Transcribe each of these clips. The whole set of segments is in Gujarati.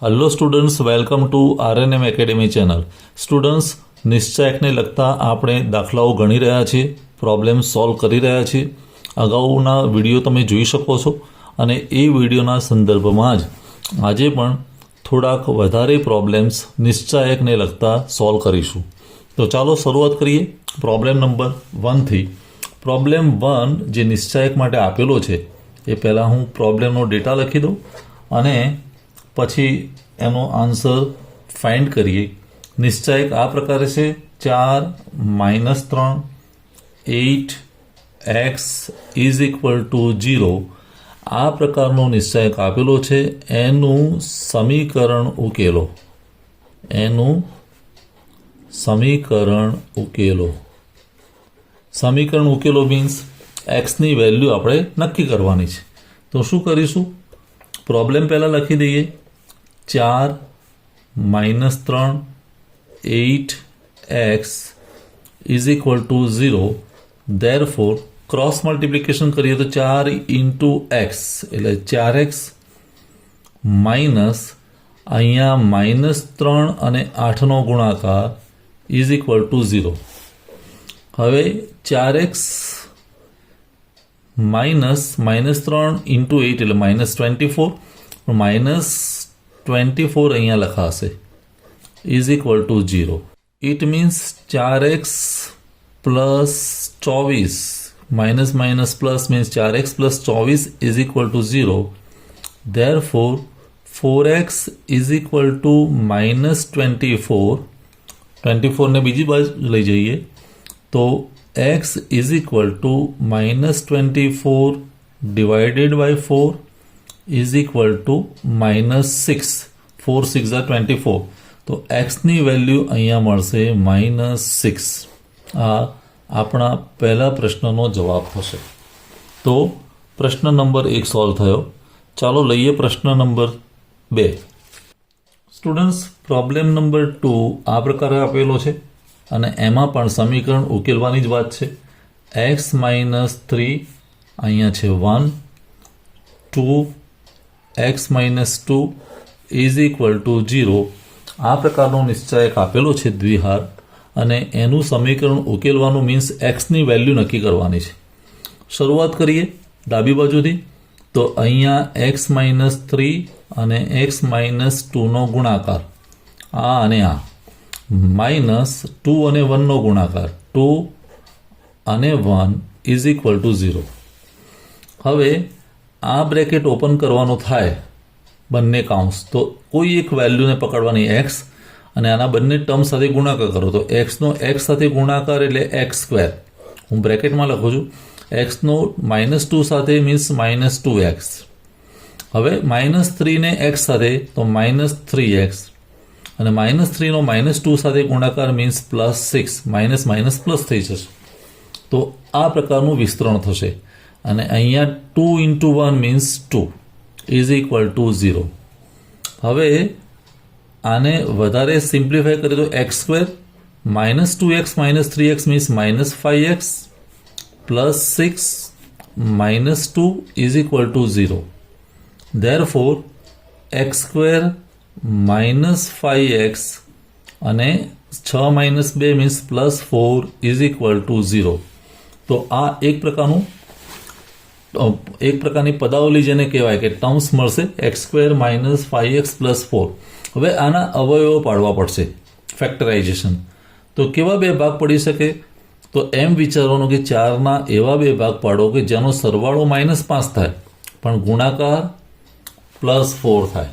Hello students, welcome to RNM academy channel. Students, નિશ્ચાયકને લગતા આપણે દાખલાઓ ગણી રહ્યા છીએ, પ્રોબ્લેમ સોલ્વ કરી રહ્યા છીએ। અગાઉના વિડીયો તમે જોઈ શકો છો અને એ વિડીયોના સંદર્ભમાં જ આજે પણ થોડાક વધારે પ્રોબ્લેમ્સ નિશ્ચાયકને લગતા સોલ્વ કરીશું। તો ચાલો શરૂઆત કરીએ પ્રોબ્લેમ નંબર 1 થી। પ્રોબ્લેમ 1 જે નિશ્ચાયક માટે આપેલો છે એ પહેલાં હું પ્રોબ્લેમનો ડેટા લખી દઉં અને પછી એનો આન્સર ફાઇન્ડ કરીએ। નિશ્ચાયક આ પ્રકારે છે 4 - 3 8x = 0 આ પ્રકારનો નિશ્ચાયક આપેલો છે। એનું સમીકરણ ઉકેલો। સમીકરણ ઉકેલો મીન્સ એક્સની વેલ્યુ આપણે નક્કી કરવાની છે। તો શું કરીશું? પ્રોબ્લેમ પહેલાં લખી દઈએ 4 - 3 8x = 0। therefore ક્રોસ મલ્ટિપ્લિકેશન કરીએ તો 4 × x એટલે 4x માઇનસ અહીંયા -3 અને 8નો ગુણાકાર = 0। હવે 4x માઇનસ -3 × 8 એટલે -24 -24 અહીંયા લખાશે = 0। It means 4x plus 24 minus minus plus means 4x plus 24 = 0। therefore 4x = -24 ને બીજી બાજુ લઈ જઈએ તો x = -24 divided by 4 = -6। 4 × 6 = 24। તો એક્સની વેલ્યુ અહીંયા મળશે -6। આ આપણા પહેલા પ્રશ્નનો જવાબ થશે। તો પ્રશ્ન નંબર 1 સોલ્વ થયો। ચાલો લઈએ પ્રશ્ન નંબર 2। સ્ટુડન્ટ્સ, પ્રોબ્લેમ નંબર 2 આ પ્રકારે આપેલો છે અને એમાં પણ સમીકરણ ઉકેલવાની જ વાત છે। x - 3 અહીંયા છે 1 2x - 2 = 0 આ પ્રકારનો નિશ્ચાયક આપેલો છે દ્વિહાર અને એનું સમીકરણ ઉકેલવાનું મીન્સ એક્સની વેલ્યુ નક્કી કરવાની છે। શરૂઆત કરીએ ડાબી બાજુથી તો અહીંયા x - 3 અને x - 2નો ગુણાકાર આ અને આ -2 અને 1નો ગુણાકાર 2 અને 1 = 0। હવે આ બ્રેકેટ ઓપન કરવાનો થાય બંને કાઉન્સ તો કોઈ એક વેલ્યુને પકડવાની x અને આના બંને ટર્મ સાથે ગુણાકાર કરો તો xનો x સાથે ગુણાકાર એટલે x²। હું બ્રેકેટમાં લખું છું xનો -2 સાથે મીન્સ -2x। હવે -3 ને x સાથે તો -3x અને -3નો -2 સાથે ગુણાકાર મીન્સ +6 માઇનસ માઇનસ પ્લસ થઈ જશે। તો આ પ્રકારનું વિસ્તરણ થશે અને અહીંયા 2 × 1 મીન્સ 2 = 0। હવે આને વધારે સિમ્પ્લિફાય કરીએ તો x² -2x - 3x means -5x +6 -2 = 0। therefore x² -5x અને 6 - 2 મીન્સ +4 = 0। તો આ એક પ્રકારની પદાવલી જેને કહેવાય કે ટર્મ્સ મળશે x² -5x +4। હવે આના અવયવો પાડવા પડશે ફેક્ટરાઇઝેશન। તો કેવા બે ભાગ પડી શકે? તો એમ વિચારવાનું કે 4ના એવા બે ભાગ પાડો કે જેનો સરવાળો -5 થાય પણ ગુણાકાર +4 થાય।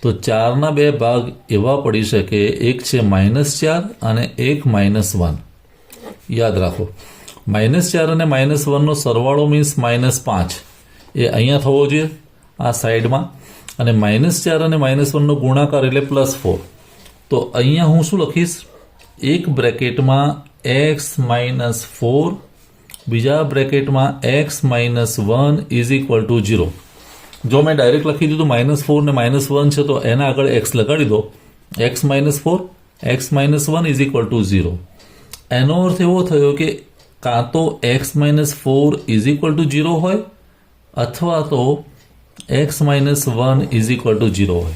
તો 4ના બે ભાગ એવા પડી શકે, એક છે -4 અને એક -1। યાદ રાખો -4 અને -1નો સરવાળો મીન્સ -5 એ અહીંયા થવો જોઈએ આ સાઈડમાં અને -4 અને -1નો ગુણાકાર એટલે +4। તો અહીંયા હું શું લખીશ? એક બ્રેકેટમાં x - 4 બીજા બ્રેકેટમાં x - 1 = 0। જો મેં ડાયરેક્ટ લખી દીધું -4 ને -1 છે તો એના આગળ x લગાડી દો x - 4 x - 1 = 0। એનો અર્થ એવો થયો કે કાં તો x - 4 = 0 હોય અથવા તો x - 1 = 0 હોય।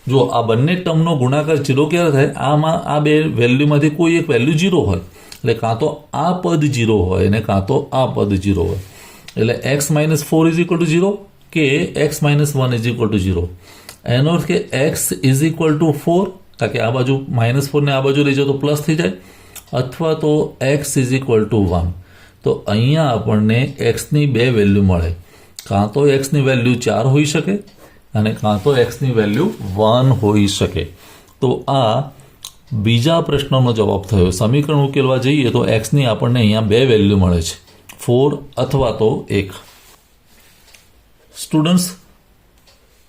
જો આ બંને ટર્મનો ગુણાકાર 0 ક્યારે થાય? આમાં આ બે વેલ્યુમાંથી કોઈ એક વેલ્યુ 0 હોય, એટલે કાં તો આ પદ 0 હોય અને કાં તો આ પદ 0 હોય. એટલે x-4 ઇઝ ઇક્વલ ટુ 0 કે x-1 ઇઝ ઇક્વલ ટુ 0. એનો અર્થ કે x ઇઝ ઇક્વલ ટુ 4, કારણ કે આ બાજુ -4 ને આ બાજુ લઈ જાઓ તો પ્લસ થઈ જાય, અથવા તો x ઇઝ ઇક્વલ ટુ 1. તો અહીંયા આપણને xની બે વેલ્યુ મળે, કાં તો xની વેલ્યુ 4 હોઈ શકે અને કાં તો xની વેલ્યુ 1 હોઈ શકે. તો આ બીજા પ્રશ્નનો જવાબ થયો. સમીકરણ ઉકેલવા જઈએ તો xની આપણને અહીંયા બે વેલ્યુ મળે છે, 4 અથવા તો 1. સ્ટુડન્ટ્સ,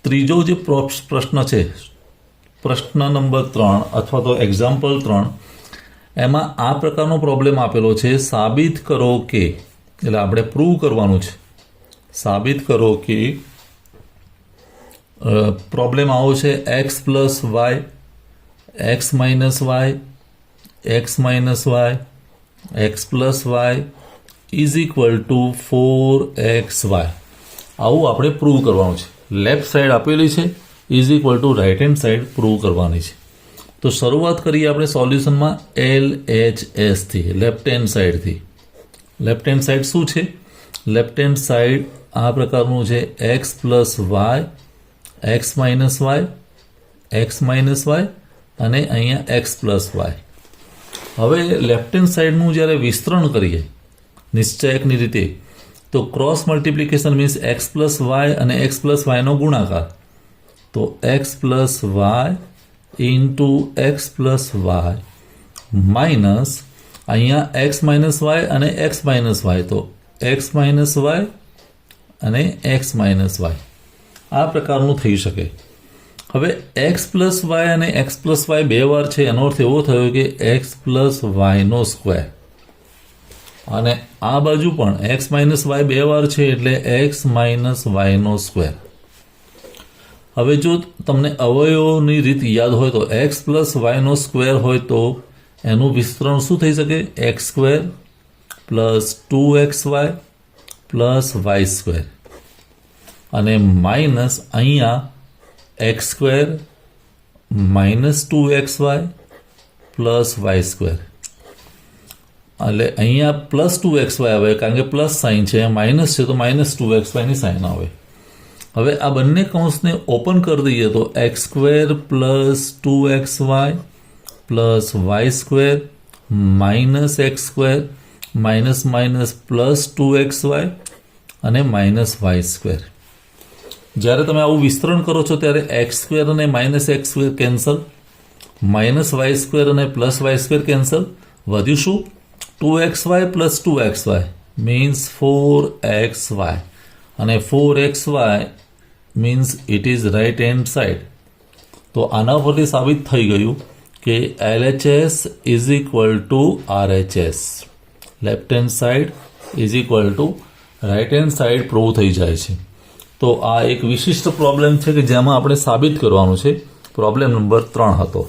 ત્રીજો જે પ્રશ્ન છે, પ્રશ્ન નંબર 3 અથવા તો એક્ઝામ્પલ 3, એમાં આ પ્રકારનો પ્રોબ્લેમ આપેલો છે. સાબિત કરો કે, એટલે આપણે પ્રૂવ કરવાનું છે. સાબિત કરો કે પ્રોબ્લેમ આવો છે x plus y, x minus y, x minus y, x plus y is equal to 4xy. આવું આપણે પ્રૂવ કરવાનું છે. લેફ્ટ સાઈડ આપેલી છે is equal to right hand side prove કરવાની છે. તો શરૂઆત કરીએ આપણે સોલ્યુશનમાં LHS થી, લેફ્ટ હેન્ડ સાઈડથી. લેફ્ટ હેન્ડ સાઈડ શું છે? લેફ્ટ હેન્ડ સાઈડ આ પ્રકારનું છે, x plus y, x minus y, x minus y અને અહીંયા x પ્લસ વાય. હવે લેફ્ટ હેન્ડ સાઈડનું જ્યારે વિસ્તરણ કરીએ નિશ્ચયકની રીતે, તો cross multiplication means x plus y અને x પ્લસ વાયનો ગુણાકાર. તો x plus y into x plus y minus અહીંયા x માઇનસ વાય અને x માઇનસ વાય, તો x માઇનસ વાય અને x માઇનસ વાય આ પ્રકારનું થઈ શકે. હવે x પ્લસ વાય અને x પ્લસ વાય બે વાર છે, એનો અર્થ એવો થયો કે x પ્લસ વાયનો સ્ક્વેર. અને આ બાજુ પણ x માઇનસ વાય બે વાર છે, એટલે x માઇનસ વાયનો સ્ક્વેર. હવે જો તમને અવયવોની રીત યાદ હોય તો x પ્લસ વાયનો સ્ક્વેર હોય તો એનું વિસ્તરણ શું થઈ શકે? x square plus 2xy plus y square અને માઇનસ અહીંયા x square minus 2xy plus y square. એટલે અહીંયા પ્લસ 2xy આવે કારણ કે પ્લસ સાઇન છે, માઇનસ છે તો માઇનસ 2xy ની સાઇન આવે. હવે આ બંને કૌંસને ઓપન કરી દઈએ તો x square plus 2xy plus y square minus x square minus minus plus 2xy અને માઇનસ વાય સ્ક્વેર. જ્યારે તમે આવું વિસ્તરણ કરો છો ત્યારે x સ્ક્વેર અને minus x square cancel, minus y square અને પ્લસ વાય સ્ક્વેર કેન્સલ. વધ્યું શું? 2xy plus 2xy means 4xy અને 4xy means it is right hand side. તો આના પરથી સાબિત થઈ ગયું કે LHS is equal to RHS. Left hand side is equal to right hand side prove થઈ જાય છે. તો આ એક વિશિષ્ટ પ્રોબ્લેમ છે કે જેમાં આપણે સાબિત કરવાનું છે. પ્રોબ્લેમ નંબર 3 હતો.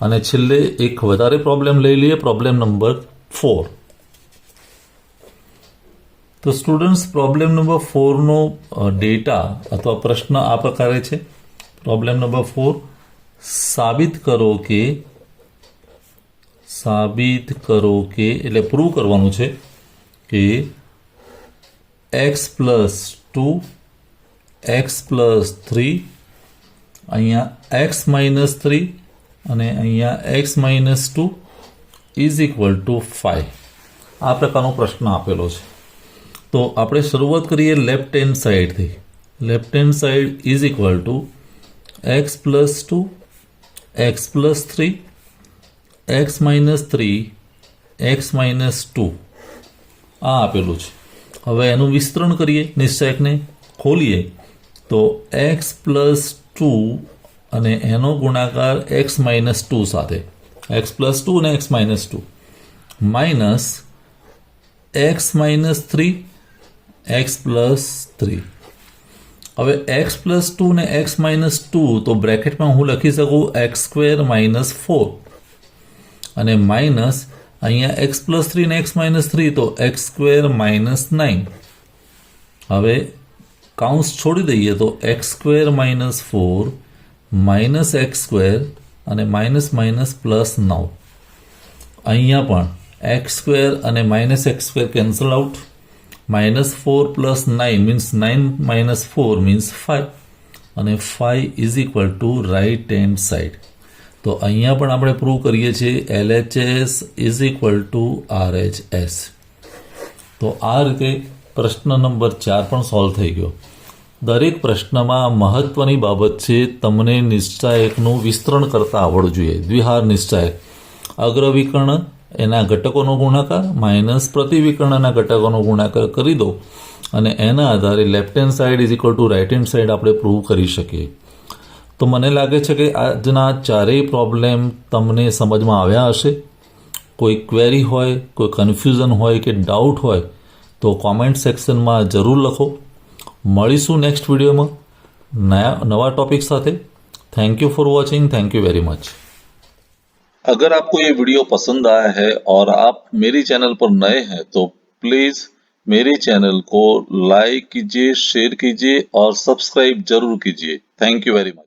અને છેલ્લે એક વધારે પ્રોબ્લેમ લઈ લઈએ, પ્રોબ્લેમ નંબર 4. તો સ્ટુડન્ટ્સ, પ્રોબ્લેમ નંબર 4નો ડેટા અથવા પ્રશ્ન આ પ્રકારે છે. પ્રોબ્લેમ નંબર 4, સાબિત કરો કે એટલે પ્રૂવ કરવાનું છે કે x પ્લસ 2, x પ્લસ 3, અહીંયા x માઇનસ 3 અને અહીંયા x minus 2 is equal two 5. આ પ્રકારનો પ્રશ્ન આપેલો છે. તો આપણે શરૂઆત કરીએ લેફ્ટ હેન્ડ સાઈડથી. Left hand side is equal two x plus 2, x plus 3, x minus 3, x minus 2 આ આપેલું છે. હવે એનું વિસ્તરણ કરીએ, નિશ્ચયકને ખોલીએ તો x પ્લસ 2 અને એનો ગુણાકાર x માઇનસ 2 સાથે, x પ્લસ 2 અને x minus 2 minus x minus 3, x plus 3. હવે x પ્લસ 2 ને x માઇનસ 2 તો બ્રેકેટમાં હું લખી શકું x સ્ક્વેર માઇનસ 4 અને માઇનસ અહીંયા x પ્લસ 3 ને x માઇનસ 3 તો x સ્ક્વેર માઇનસ 9. હવે કાઉન્સ છોડી દઈએ તો x square minus 4 minus x square અને માઇનસ માઇનસ પ્લસ 9. અહીંયા પણ એક્સ સ્ક્વેર અને minus x square cancel out. -4 plus 9 means 9 minus 4 means 5 અને 5 is equal to right hand side. તો અહીંયા પણ આપણે પ્રૂવ કરીએ છીએ LHS is equal to RHS. તો આ રીતે પ્રશ્ન નંબર 4 પણ સોલ્વ થઈ ગયો. દરેક પ્રશ્નમાં મહત્વની બાબત છે તમને નિશ્ચાયકનું વિસ્તરણ કરતા આવડવું જોઈએ. દ્વિહાર નિશ્ચાયક, અગ્રવિકર્ણ એના ઘટકોનો ગુણાકાર માઇનસ પ્રતિવિકર્ણના ઘટકોનો ગુણાકાર કરી દો અને એના આધારે left hand side is equal to right hand side આપણે પ્રૂવ કરી શકીએ. તો મને લાગે છે કે આજના ચારેય પ્રોબ્લેમ તમને સમજમાં આવ્યા હશે. કોઈ ક્વેરી હોય, કોઈ કન્ફ્યુઝન હોય કે ડાઉટ હોય તો કોમેન્ટ સેક્શનમાં જરૂર લખો. મળીશું નેક્સ્ટ वीडियो में नवा टॉपिक साथे. Thank you for watching. Thank you very much. अगर आपको ये वीडियो पसंद आया है और आप मेरी चैनल पर नए हैं तो प्लीज मेरे चैनल को लाइक कीजिए, शेयर कीजिए और सब्सक्राइब जरूर कीजिए. Thank you very much.